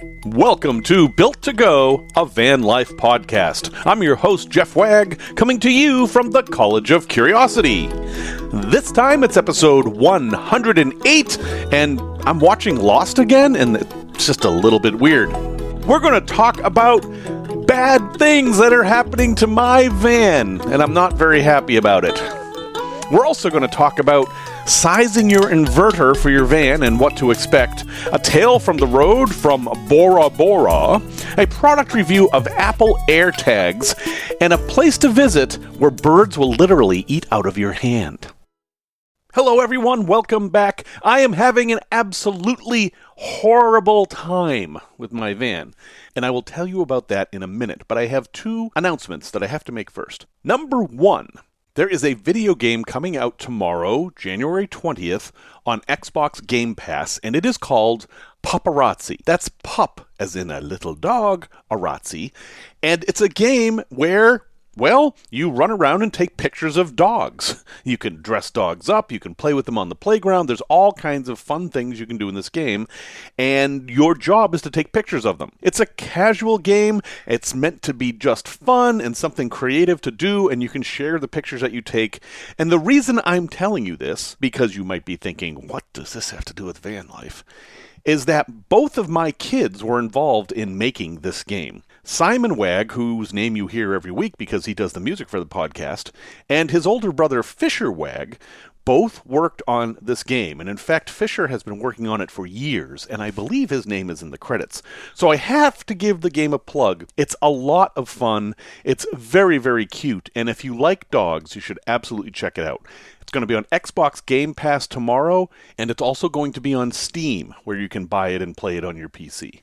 Welcome to Built to Go, a van life podcast. I'm your host, Jeff Wagg, coming to you from the College of Curiosity. This time it's episode 108, and I'm watching Lost again, and it's just a little bit weird. We're going to talk about bad things that are happening to my van, and I'm not very happy about it. We're also going to talk about sizing your inverter for your van and what to expect, a tale from the road from Bora Bora, a product review of Apple AirTags, and a place to visit where birds will literally eat out of your hand. Hello everyone, welcome back. I am having an absolutely horrible time with my van, and I will tell you about that in a minute, but I have two announcements that I have to make first. Number one, there is a video game coming out tomorrow, January 20th, on Xbox Game Pass, and it is called Paparazzi. That's pup, as in a little dog, arazzi, and it's a game where, well, you run around and take pictures of dogs. You can dress dogs up, you can play with them on the playground, there's all kinds of fun things you can do in this game, and your job is to take pictures of them. It's a casual game, it's meant to be just fun and something creative to do, and you can share the pictures that you take. And the reason I'm telling you this, because you might be thinking, what does this have to do with van life, is that both of my kids were involved in making this game. Simon Wagg, whose name you hear every week because he does the music for the podcast, and his older brother Fisher Wagg both worked on this game. And in fact, Fisher has been working on it for years, and I believe his name is in the credits. So I have to give the game a plug. It's a lot of fun. It's very, very cute. And if you like dogs, you should absolutely check it out. It's going to be on Xbox Game Pass tomorrow, and it's also going to be on Steam, where you can buy it and play it on your PC.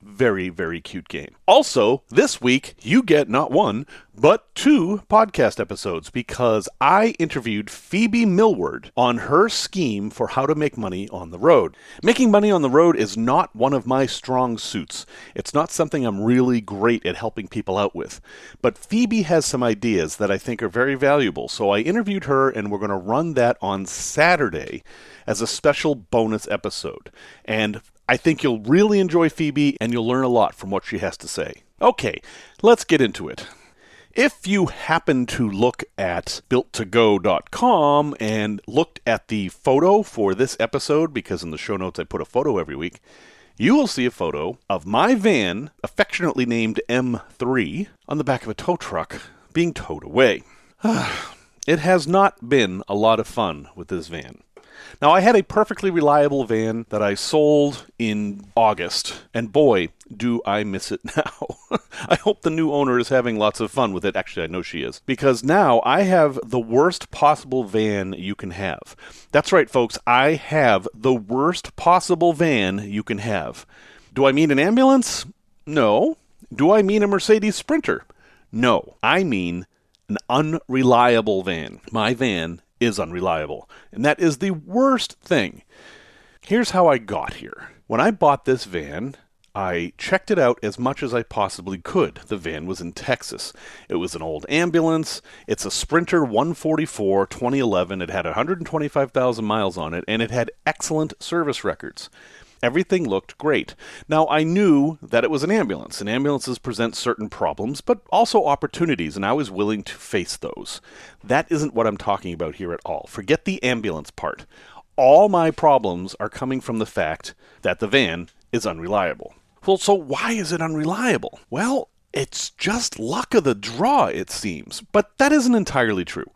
Very, very cute game. Also, this week, you get not one, but two podcast episodes because I interviewed Phoebe Millward on her scheme for how to make money on the road. Making money on the road is not one of my strong suits. It's not something I'm really great at helping people out with. But Phoebe has some ideas that I think are very valuable, so I interviewed her and we're going to run that on Saturday as a special bonus episode. And I think you'll really enjoy Phoebe, and you'll learn a lot from what she has to say. Okay, let's get into it. If you happen to look at builttogo.com and looked at the photo for this episode, because in the show notes I put a photo every week, you will see a photo of my van, affectionately named M3, on the back of a tow truck being towed away. It has not been a lot of fun with this van. Now, I had a perfectly reliable van that I sold in August, and boy, do I miss it now. I hope the new owner is having lots of fun with it. Actually, I know she is. Because now I have the worst possible van you can have. That's right, folks. I have the worst possible van you can have. Do I mean an ambulance? No. Do I mean a Mercedes Sprinter? No. I mean an unreliable van. My van is unreliable, and that is the worst thing. Here's how I got here. When I bought this van, I checked it out as much as I possibly could. The van was in Texas. It was an old ambulance. It's a Sprinter 144 2011. It had 125,000 miles on it, and it had excellent service records. Everything looked great. Now, I knew that it was an ambulance, and ambulances present certain problems, but also opportunities, and I was willing to face those. That isn't what I'm talking about here at all. Forget the ambulance part. All my problems are coming from the fact that the van is unreliable. Well, so why is it unreliable? Well, it's just luck of the draw, it seems, but that isn't entirely true.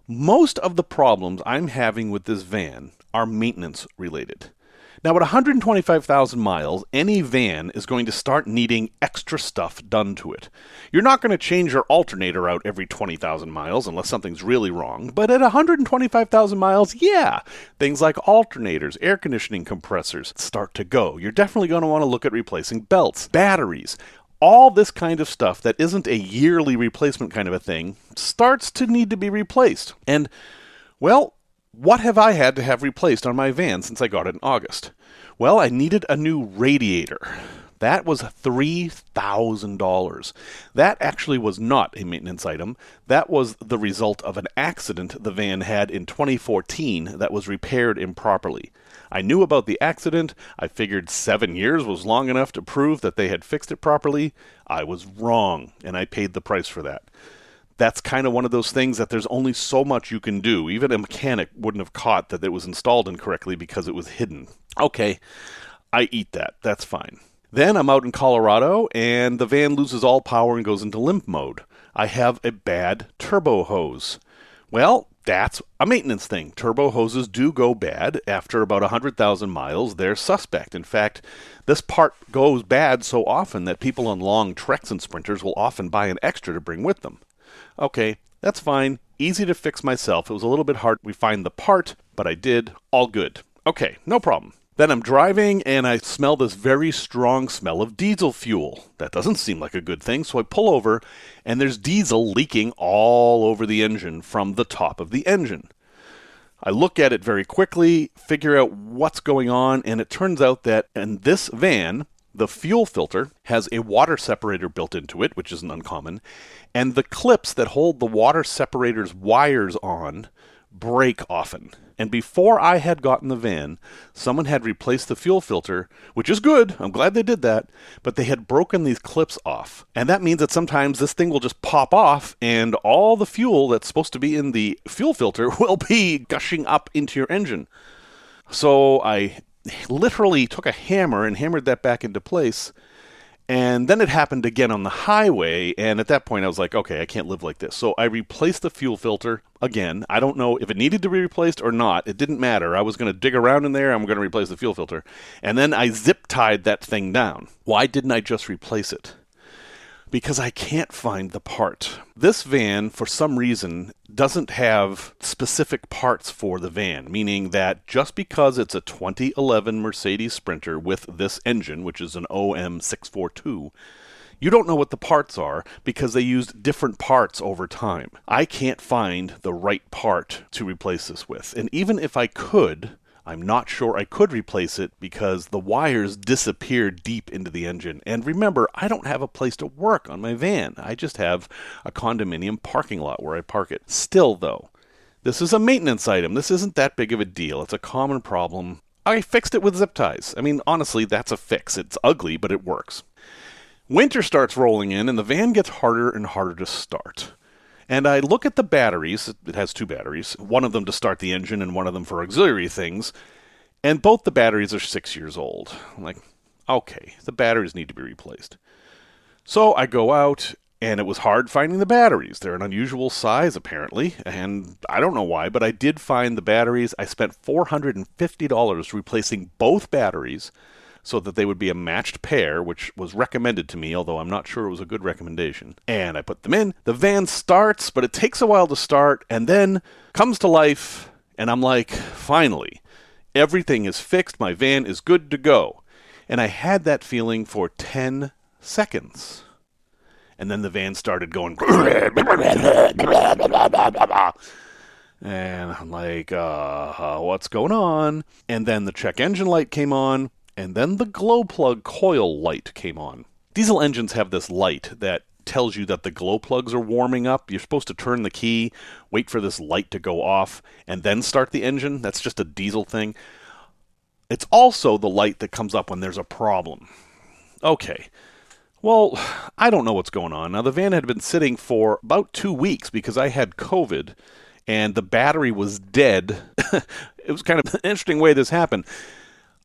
Most of the problems I'm having with this van are maintenance related. Now, at 125,000 miles, any van is going to start needing extra stuff done to it. You're not going to change your alternator out every 20,000 miles unless something's really wrong, but at 125,000 miles, yeah, things like alternators, air conditioning compressors start to go. You're definitely going to want to look at replacing belts, batteries. All this kind of stuff that isn't a yearly replacement kind of a thing starts to need to be replaced. And, well, what have I had to have replaced on my van since I got it in August? Well, I needed a new radiator. That was $3,000. That actually was not a maintenance item. That was the result of an accident the van had in 2014 that was repaired improperly. I knew about the accident. I figured 7 years was long enough to prove that they had fixed it properly. I was wrong, and I paid the price for that. That's kind of one of those things that there's only so much you can do. Even a mechanic wouldn't have caught that it was installed incorrectly because it was hidden. Okay, I eat that. That's fine. Then I'm out in Colorado, and the van loses all power and goes into limp mode. I have a bad turbo hose. Well, that's a maintenance thing. Turbo hoses do go bad. After about 100,000 miles, they're suspect. In fact, this part goes bad so often that people on long treks and sprinters will often buy an extra to bring with them. Okay, that's fine. Easy to fix myself. It was a little bit hard to find the part, but I did. All good. Okay, no problem. Then I'm driving, and I smell this very strong smell of diesel fuel. That doesn't seem like a good thing, so I pull over, and there's diesel leaking all over the engine from the top of the engine. I look at it very quickly, figure out what's going on, and it turns out that in this van, the fuel filter has a water separator built into it, which isn't uncommon, and the clips that hold the water separator's wires on break often. And before I had gotten the van, someone had replaced the fuel filter, which is good. I'm glad they did that. But they had broken these clips off. And that means that sometimes this thing will just pop off and all the fuel that's supposed to be in the fuel filter will be gushing up into your engine. So I literally took a hammer and hammered that back into place. And then it happened again on the highway, and at that point I was like, okay, I can't live like this. So I replaced the fuel filter again. I don't know if it needed to be replaced or not. It didn't matter. I was going to dig around in there. I'm going to replace the fuel filter. And then I zip-tied that thing down. Why didn't I just replace it? Because I can't find the part. This van, for some reason, doesn't have specific parts for the van, meaning that just because it's a 2011 Mercedes Sprinter with this engine, which is an OM642, you don't know what the parts are because they used different parts over time. I can't find the right part to replace this with. And even if I could, I'm not sure I could replace it because the wires disappear deep into the engine. And remember, I don't have a place to work on my van. I just have a condominium parking lot where I park it. Still, though, this is a maintenance item. This isn't that big of a deal. It's a common problem. I fixed it with zip ties. I mean, honestly, that's a fix. It's ugly, but it works. Winter starts rolling in, and the van gets harder and harder to start. And I look at the batteries. It has two batteries, one of them to start the engine and one of them for auxiliary things. And both the batteries are 6 years old. I'm like, okay, the batteries need to be replaced. So I go out, and it was hard finding the batteries. They're an unusual size, apparently, and I don't know why, but I did find the batteries. I spent $450 replacing both batteries so that they would be a matched pair, which was recommended to me, although I'm not sure it was a good recommendation. And I put them in. The van starts, but it takes a while to start, and then comes to life, and I'm like, finally, everything is fixed. My van is good to go. And I had that feeling for 10 seconds. And then the van started going, and I'm like, what's going on? And then the check engine light came on. And then the glow plug coil light came on. Diesel engines have this light that tells you that the glow plugs are warming up. You're supposed to turn the key, wait for this light to go off, and then start the engine. That's just a diesel thing. It's also the light that comes up when there's a problem. Okay. Well, I don't know what's going on. Now, the van had been sitting for about 2 weeks because I had COVID, and the battery was dead. It was kind of an interesting way this happened.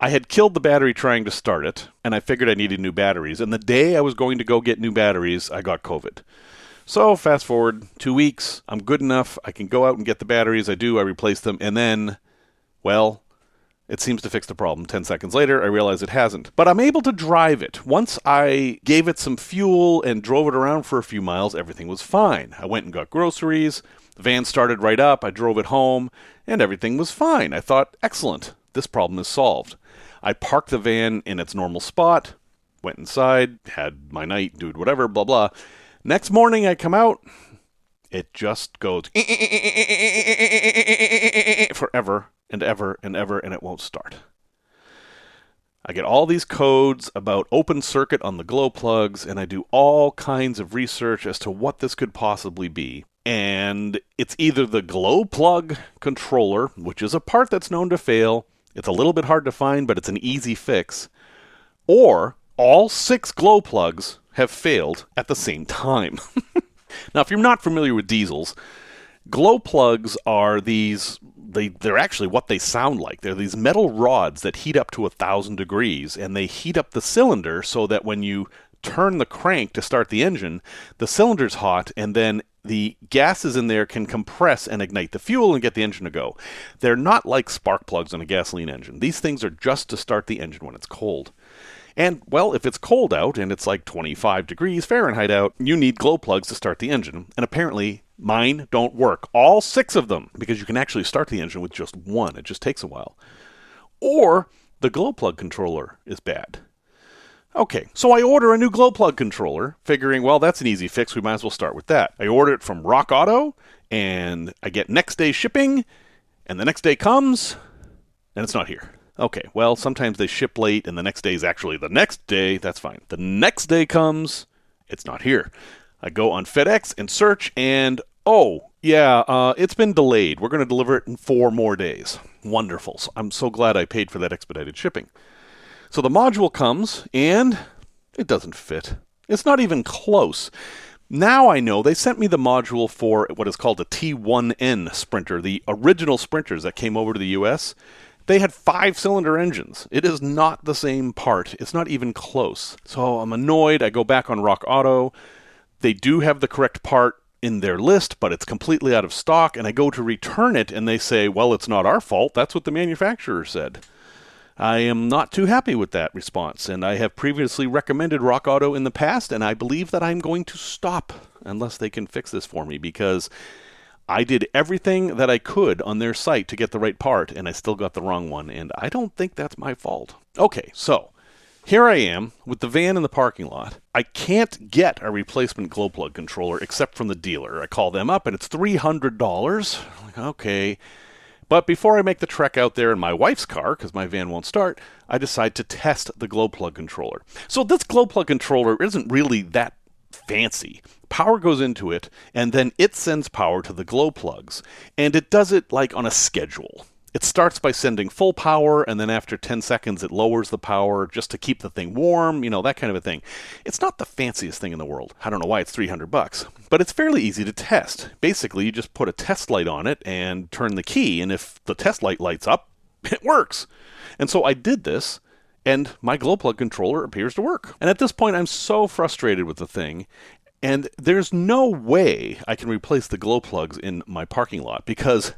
I had killed the battery trying to start it, and I figured I needed new batteries. And the day I was going to go get new batteries, I got COVID. So fast forward 2 weeks, I'm good enough, I can go out and get the batteries. I do, I replace them, and then, well, it seems to fix the problem. 10 seconds later, I realize it hasn't. But I'm able to drive it. Once I gave it some fuel and drove it around for a few miles, everything was fine. I went and got groceries, the van started right up, I drove it home, and everything was fine. I thought, excellent, this problem is solved. I parked the van in its normal spot, went inside, had my night, did whatever, blah, blah. Next morning I come out, it just goes forever and ever and ever, and it won't start. I get all these codes about open circuit on the glow plugs, and I do all kinds of research as to what this could possibly be. And it's either the glow plug controller, which is a part that's known to fail. It's a little bit hard to find, but it's an easy fix. Or all 6 glow plugs have failed at the same time. Now, if you're not familiar with diesels, glow plugs are they're actually what they sound like. They're these metal rods that heat up to 1,000 degrees, and they heat up the cylinder so that when you turn the crank to start the engine, the cylinder's hot, and then the gases in there can compress and ignite the fuel and get the engine to go. They're not like spark plugs on a gasoline engine. These things are just to start the engine when it's cold. And, well, if it's cold out and it's like 25 degrees Fahrenheit out, you need glow plugs to start the engine. And apparently, mine don't work. All 6 of them, because you can actually start the engine with just one. It just takes a while. Or the glow plug controller is bad. Okay, so I order a new glow plug controller, figuring, well, that's an easy fix. We might as well start with that. I order it from Rock Auto, and I get next day shipping, and the next day comes, and it's not here. Okay, well, sometimes they ship late, and the next day is actually the next day. That's fine. The next day comes, it's not here. I go on FedEx and search, and it's been delayed. We're going to deliver it in 4 more days. Wonderful. So I'm so glad I paid for that expedited shipping. So the module comes, and it doesn't fit. It's not even close. Now I know they sent me the module for what is called a T1N Sprinter, the original Sprinters that came over to the U.S., They had 5-cylinder engines. It is not the same part. It's not even close. So I'm annoyed. I go back on Rock Auto. They do have the correct part in their list, but it's completely out of stock. And I go to return it, and they say, well, it's not our fault. That's what the manufacturer said. I am not too happy with that response, and I have previously recommended Rock Auto in the past, and I believe that I'm going to stop unless they can fix this for me, because I did everything that I could on their site to get the right part, and I still got the wrong one, and I don't think that's my fault. Okay, so here I am with the van in the parking lot. I can't get a replacement glow plug controller except from the dealer. I call them up, and it's $300. I'm like, okay. But before I make the trek out there in my wife's car, because my van won't start, I decide to test the glow plug controller. So this glow plug controller isn't really that fancy. Power goes into it, and then it sends power to the glow plugs. And it does it like on a schedule. It starts by sending full power, and then after 10 seconds it lowers the power just to keep the thing warm, that kind of a thing. It's not the fanciest thing in the world. I don't know why it's $300, but it's fairly easy to test. Basically, you just put a test light on it and turn the key, and if the test light lights up, it works. And so I did this, and my glow plug controller appears to work. And at this point, I'm so frustrated with the thing, and there's no way I can replace the glow plugs in my parking lot, because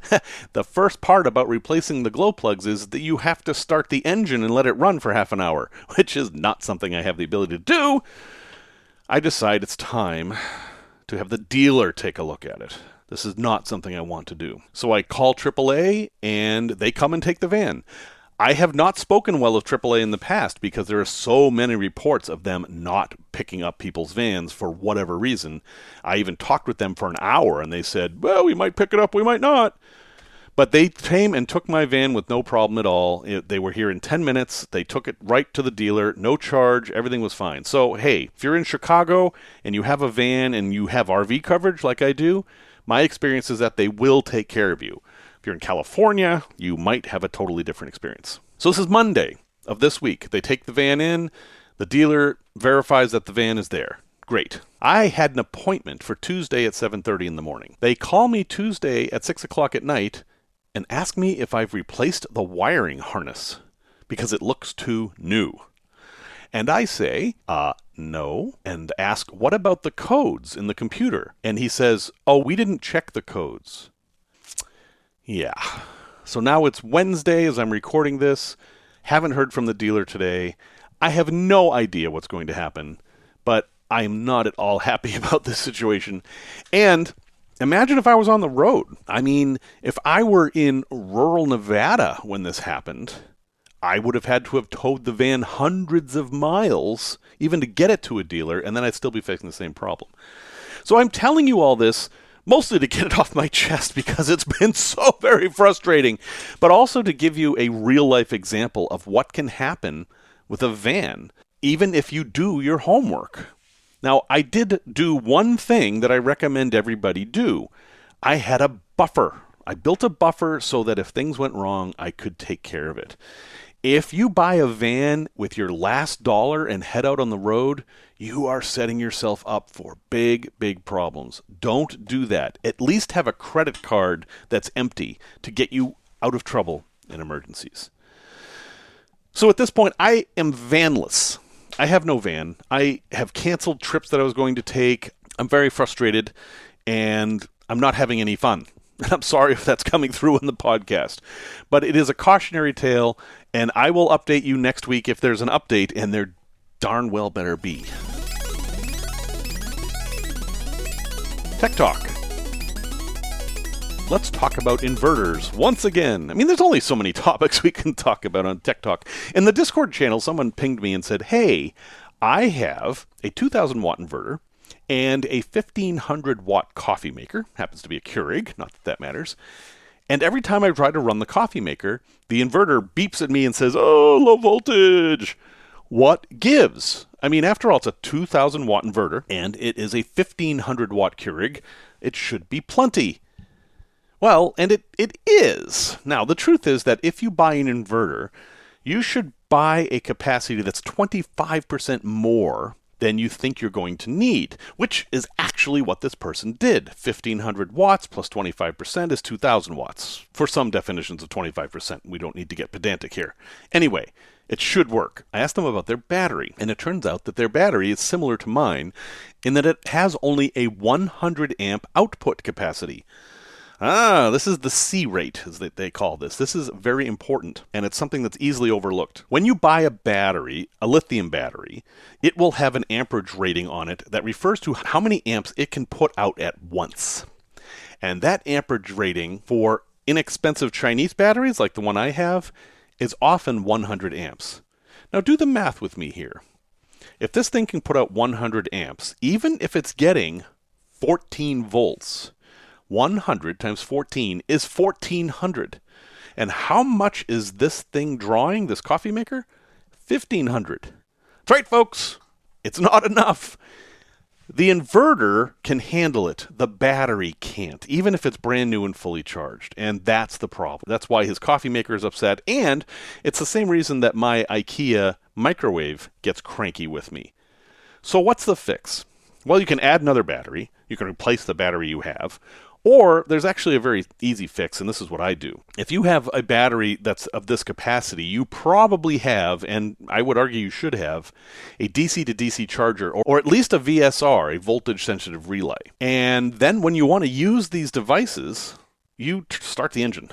the first part about replacing the glow plugs is that you have to start the engine and let it run for half an hour, which is not something I have the ability to do. I decide it's time to have the dealer take a look at it. This is not something I want to do. So I call AAA, and they come and take the van. I have not spoken well of AAA in the past because there are so many reports of them not picking up people's vans for whatever reason. I even talked with them for an hour, and they said, well, we might pick it up, we might not. But they came and took my van with no problem at all. They were here in 10 minutes. They took it right to the dealer, no charge, everything was fine. So, hey, if you're in Chicago and you have a van and you have RV coverage like I do, my experience is that they will take care of you. If you're in California, you might have a totally different experience. So this is Monday of this week. They take the van in. The dealer verifies that the van is there. Great. I had an appointment for Tuesday at 7:30 in the morning. They call me Tuesday at 6 o'clock at night and ask me if I've replaced the wiring harness because it looks too new. And I say, no, and ask, what about the codes in the computer? And he says, oh, we didn't check the codes. Yeah. So now it's Wednesday as I'm recording this. Haven't heard from the dealer today. I have no idea what's going to happen, but I am not at all happy about this situation. And imagine if I was on the road. I mean, if I were in rural Nevada when this happened, I would have had to have towed the van hundreds of miles even to get it to a dealer, and then I'd still be facing the same problem. So I'm telling you all this mostly to get it off my chest because it's been so very frustrating, but also to give you a real-life example of what can happen with a van, even if you do your homework. Now, I did do one thing that I recommend everybody do. I had a buffer. I built a buffer so that if things went wrong, I could take care of it. If you buy a van with your last dollar and head out on the road, you are setting yourself up for big, big problems. Don't do that. At least have a credit card that's empty to get you out of trouble in emergencies. So at this point, I am vanless. I have no van. I have canceled trips that I was going to take. I'm very frustrated, and I'm not having any fun. I'm sorry if that's coming through in the podcast, but it is a cautionary tale, and I will update you next week if there's an update, and there darn well better be. Tech Talk. Let's talk about inverters once again. I mean, there's only so many topics we can talk about on Tech Talk. In the Discord channel, someone pinged me and said, hey, I have a 2,000 watt inverter and a 1,500 watt coffee maker. Happens to be a Keurig, not that that matters. And every time I try to run the coffee maker, the inverter beeps at me and says, oh, low voltage. What gives? I mean, after all, it's a 2,000 watt inverter, and it is a 1,500 watt Keurig. It should be plenty. Well, and it is. Now, the truth is that if you buy an inverter, you should buy a capacity that's 25% more than you think you're going to need, which is actually what this person did. 1,500 watts plus 25% is 2,000 watts. For some definitions of 25%, we don't need to get pedantic here. Anyway, it should work. I asked them about their battery, and it turns out that their battery is similar to mine in that it has only a 100 amp output capacity. This is the C rate, as they call this. This is very important, and it's something that's easily overlooked. When you buy a battery, a lithium battery, it will have an amperage rating on it that refers to how many amps it can put out at once. And that amperage rating for inexpensive Chinese batteries, like the one I have, is often 100 amps. Now do the math with me here. If this thing can put out 100 amps, even if it's getting 14 volts, 100 times 14 is 1,400. And how much is this thing drawing, this coffee maker? 1,500. That's right, folks. It's not enough. The inverter can handle it. The battery can't, even if it's brand new and fully charged. And that's the problem. That's why his coffee maker is upset. And it's the same reason that my IKEA microwave gets cranky with me. So what's the fix? Well, you can add another battery. You can replace the battery you have. Or there's actually a very easy fix, and this is what I do. If you have a battery that's of this capacity, you probably have, and I would argue you should have, a DC to DC charger, or at least a VSR, a voltage-sensitive relay. And then when you want to use these devices, you start the engine.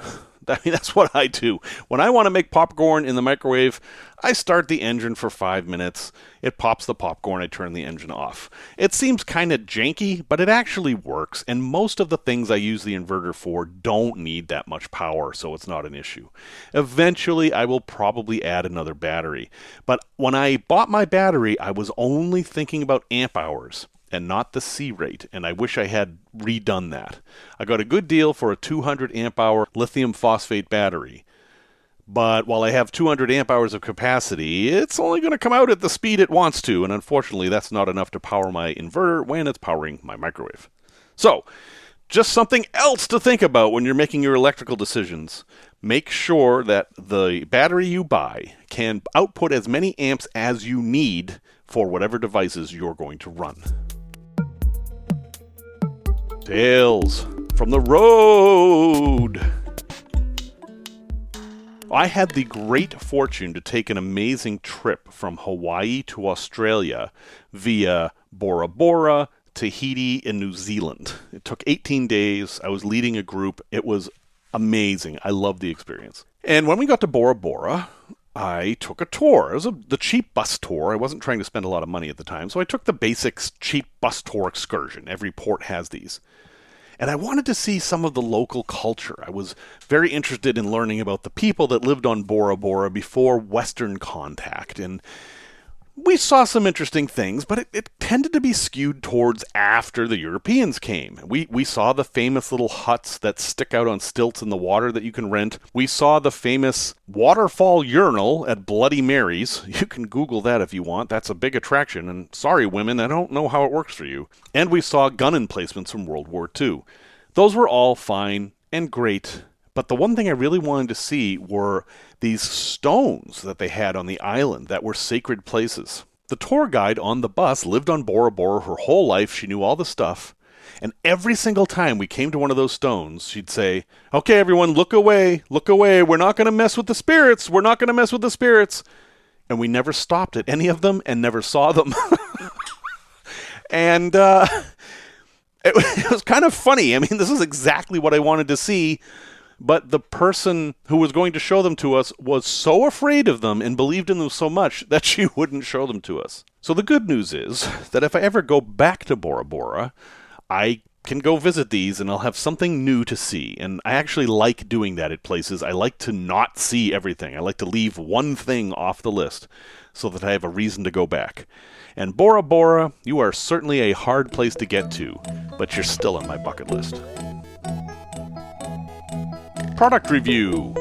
I mean, that's what I do. When I want to make popcorn in the microwave, I start the engine for 5 minutes. It pops the popcorn. I turn the engine off. It seems kind of janky, but it actually works. And most of the things I use the inverter for don't need that much power, so it's not an issue. Eventually, I will probably add another battery. But when I bought my battery, I was only thinking about amp hours and not the C rate, and I wish I had redone that. I got a good deal for a 200 amp hour lithium phosphate battery, but while I have 200 amp hours of capacity, it's only going to come out at the speed it wants to, and unfortunately that's not enough to power my inverter when it's powering my microwave. So, just something else to think about when you're making your electrical decisions. Make sure that the battery you buy can output as many amps as you need for whatever devices you're going to run. Tales from the road. I had the great fortune to take an amazing trip from Hawaii to Australia via Bora Bora, Tahiti, and New Zealand. It took 18 days. I was leading a group. It was amazing. I loved the experience. And when we got to Bora Bora, I took a tour. It was the cheap bus tour. I wasn't trying to spend a lot of money at the time, so I took the basics cheap bus tour excursion. Every port has these. And I wanted to see some of the local culture. I was very interested in learning about the people that lived on Bora Bora before Western contact. And we saw some interesting things, but it tended to be skewed towards after the Europeans came. We saw the famous little huts that stick out on stilts in the water that you can rent. We saw the famous waterfall urinal at Bloody Mary's. You can Google that if you want. That's a big attraction, and sorry, women, I don't know how it works for you. And we saw gun emplacements from World War II. Those were all fine and great. But the one thing I really wanted to see were these stones that they had on the island that were sacred places. The tour guide on the bus lived on Bora Bora her whole life. She knew all the stuff. And every single time we came to one of those stones, she'd say, "Okay, everyone, look away, look away. We're not going to mess with the spirits. We're not going to mess with the spirits." And we never stopped at any of them and never saw them. And it was kind of funny. I mean, this is exactly what I wanted to see. But the person who was going to show them to us was so afraid of them and believed in them so much that she wouldn't show them to us. So the good news is that if I ever go back to Bora Bora, I can go visit these and I'll have something new to see. And I actually like doing that at places. I like to not see everything. I like to leave one thing off the list so that I have a reason to go back. And Bora Bora, you are certainly a hard place to get to, but you're still on my bucket list. Product review.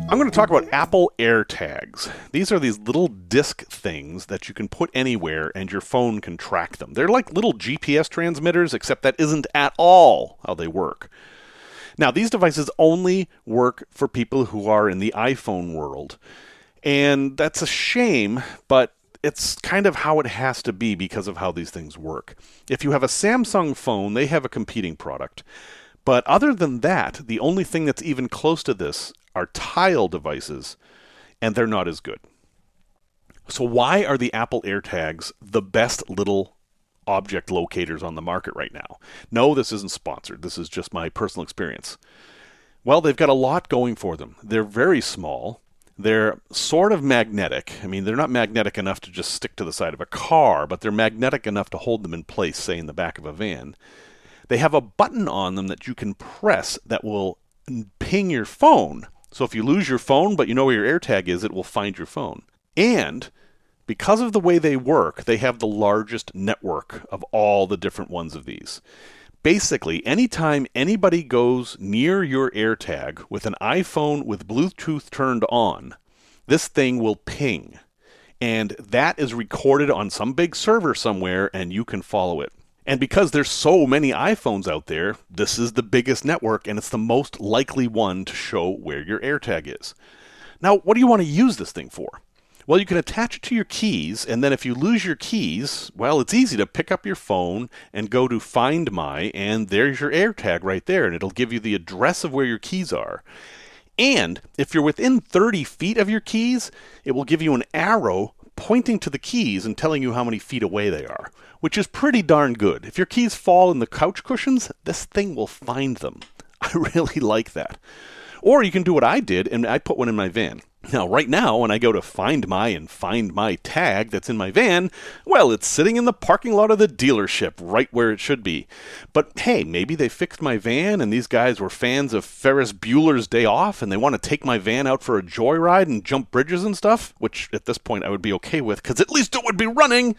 I'm going to talk about Apple AirTags. These are these little disc things that you can put anywhere and your phone can track them. They're like little GPS transmitters, except that isn't at all how they work. Now, these devices only work for people who are in the iPhone world. And that's a shame, but it's kind of how it has to be because of how these things work. If you have a Samsung phone, they have a competing product. But other than that, the only thing that's even close to this are Tile devices, and they're not as good. So why are the Apple AirTags the best little object locators on the market right now? No, this isn't sponsored. This is just my personal experience. Well, they've got a lot going for them. They're very small. They're sort of magnetic. I mean, they're not magnetic enough to just stick to the side of a car, but they're magnetic enough to hold them in place, say, in the back of a van. They have a button on them that you can press that will ping your phone. So if you lose your phone, but you know where your AirTag is, it will find your phone. And because of the way they work, they have the largest network of all the different ones of these. Basically, anytime anybody goes near your AirTag with an iPhone with Bluetooth turned on, this thing will ping. And that is recorded on some big server somewhere, and you can follow it. And because there's so many iPhones out there, this is the biggest network, and it's the most likely one to show where your AirTag is. Now, what do you want to use this thing for? Well, you can attach it to your keys, and then if you lose your keys, well, it's easy to pick up your phone and go to Find My, and there's your AirTag right there, and it'll give you the address of where your keys are. And if you're within 30 feet of your keys, it will give you an arrow pointing to the keys and telling you how many feet away they are, which is pretty darn good. If your keys fall in the couch cushions, this thing will find them. I really like that. Or you can do what I did, and I put one in my van. Now, right now, when I go to Find My and find my tag that's in my van, well, it's sitting in the parking lot of the dealership, right where it should be. But hey, maybe they fixed my van, and these guys were fans of Ferris Bueller's Day Off, and they want to take my van out for a joyride and jump bridges and stuff, which at this point I would be okay with, because at least it would be running.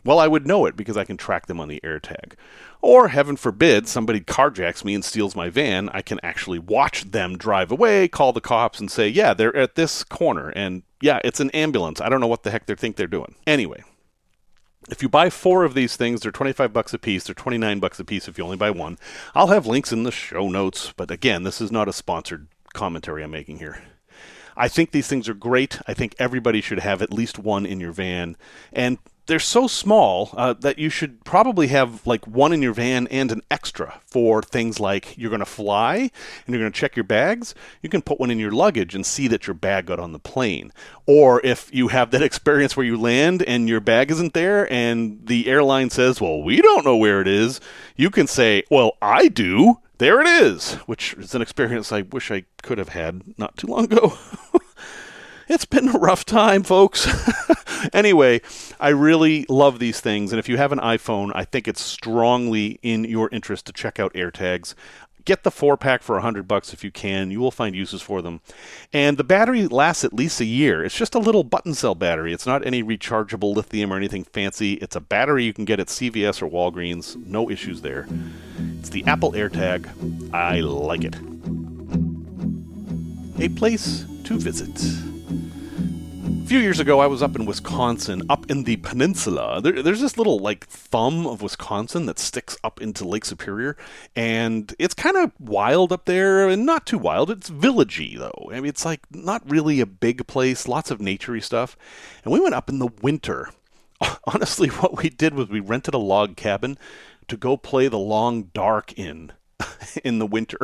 Well, I would know it because I can track them on the AirTag. Or, heaven forbid, somebody carjacks me and steals my van, I can actually watch them drive away, call the cops, and say, yeah, they're at this corner, and yeah, it's an ambulance. I don't know what the heck they think they're doing. Anyway, if you buy 4 of these things, they're $25 a piece. They're $29 a piece if you only buy one. I'll have links in the show notes, but again, this is not a sponsored commentary I'm making here. I think these things are great. I think everybody should have at least one in your van, and they're so small that you should probably have like one in your van and an extra for things like you're going to fly and you're going to check your bags. You can put one in your luggage and see that your bag got on the plane. Or if you have that experience where you land and your bag isn't there and the airline says, well, we don't know where it is, you can say, well, I do. There it is, which is an experience I wish I could have had not too long ago. It's been a rough time, folks. Anyway, I really love these things, and if you have an iPhone, I think it's strongly in your interest to check out AirTags. get the 4-pack for $100 if you can. You will find uses for them. And the battery lasts at least a year. It's just a little button cell battery. It's not any rechargeable lithium or anything fancy. It's a battery you can get at CVS or Walgreens. No issues there. It's the Apple AirTag. I like it. A place to visit. A few years ago, I was up in Wisconsin, up in the Peninsula. There's this little, thumb of Wisconsin that sticks up into Lake Superior, and it's kind of wild up there, and not too wild. It's villagey, though. I mean, it's, not really a big place, lots of naturey stuff. And we went up in the winter. Honestly, what we did was we rented a log cabin to go play the Long Dark in the winter.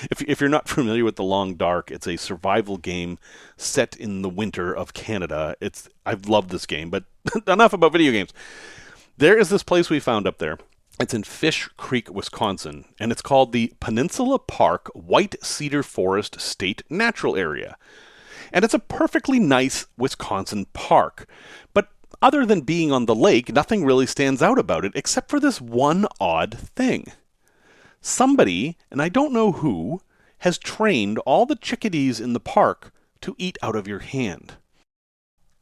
If you're not familiar with the Long Dark, it's a survival game set in the winter of Canada. I've loved this game, but enough about video games. There is this place we found up there. It's in Fish Creek, Wisconsin, and it's called the Peninsula Park White Cedar Forest State Natural Area. And it's a perfectly nice Wisconsin park. But other than being on the lake, nothing really stands out about it except for this one odd thing. Somebody, and I don't know who, has trained all the chickadees in the park to eat out of your hand.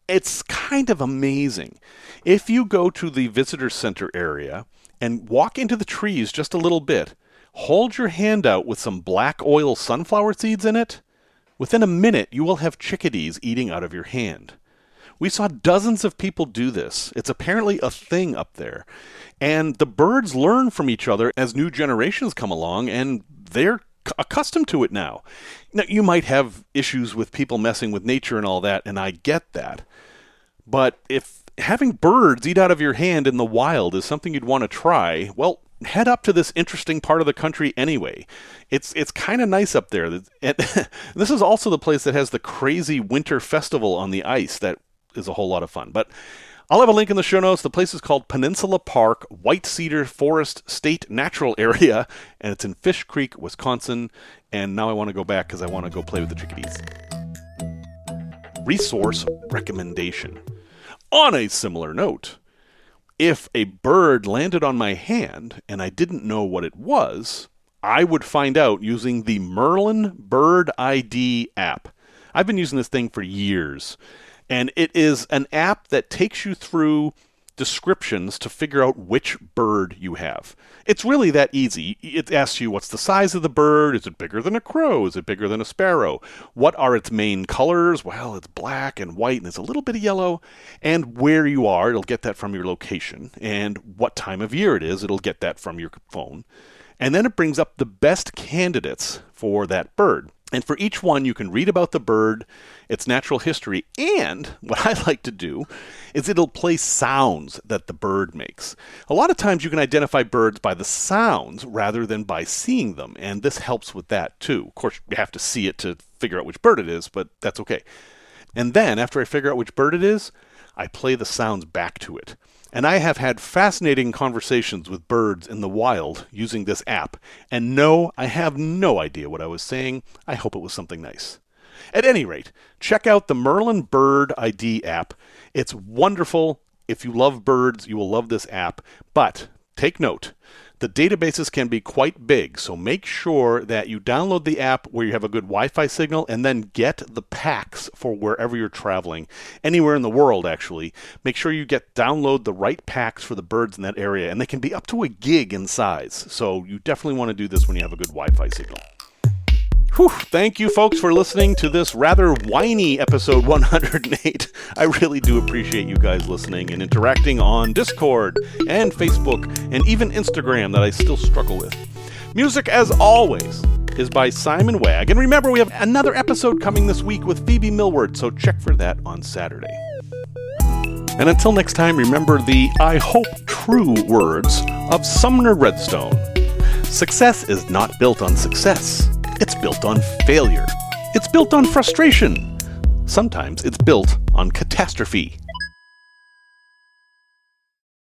It's kind of amazing. If you go to the visitor center area and walk into the trees just a little bit, hold your hand out with some black oil sunflower seeds in it, within a minute you will have chickadees eating out of your hand. We saw dozens of people do this. It's apparently a thing up there. And the birds learn from each other as new generations come along, and they're accustomed to it now. Now, you might have issues with people messing with nature and all that, and I get that. But if having birds eat out of your hand in the wild is something you'd want to try, well, head up to this interesting part of the country anyway. It's kind of nice up there. And this is also the place that has the crazy winter festival on the ice that is a whole lot of fun. But I'll have a link in the show notes. The place is called Peninsula Park White Cedar Forest State Natural Area, and it's in Fish Creek, Wisconsin. And now I want to go back because I want to go play with the chickadees. Resource recommendation. On a similar note, if a bird landed on my hand and I didn't know what it was, I would find out using the Merlin Bird ID app. I've been using this thing for years. And it is an app that takes you through descriptions to figure out which bird you have. It's really that easy. It asks you what's the size of the bird. Is it bigger than a crow? Is it bigger than a sparrow? What are its main colors? Well, it's black and white and it's a little bit of yellow. And where you are, it'll get that from your location. And what time of year it is, it'll get that from your phone. And then it brings up the best candidates for that bird. And for each one, you can read about the bird, its natural history, and what I like to do is it'll play sounds that the bird makes. A lot of times you can identify birds by the sounds rather than by seeing them, and this helps with that too. Of course, you have to see it to figure out which bird it is, but that's okay. And then, after I figure out which bird it is, I play the sounds back to it. And I have had fascinating conversations with birds in the wild using this app. And no, I have no idea what I was saying. I hope it was something nice. At any rate, check out the Merlin Bird ID app. It's wonderful. If you love birds, you will love this app. But take note, the databases can be quite big, so make sure that you download the app where you have a good Wi-Fi signal and then get the packs for wherever you're traveling, anywhere in the world actually. Make sure you download the right packs for the birds in that area, and they can be up to a gig in size, so you definitely want to do this when you have a good Wi-Fi signal. Whew, thank you folks for listening to this rather whiny episode 108. I really do appreciate you guys listening and interacting on Discord and Facebook and even Instagram that I still struggle with. Music, as always, is by Simon Wagg. And remember, we have another episode coming this week with Phoebe Millward, so check for that on Saturday. And until next time, remember the I hope true words of Sumner Redstone. Success is not built on success. It's built on failure. It's built on frustration. Sometimes it's built on catastrophe.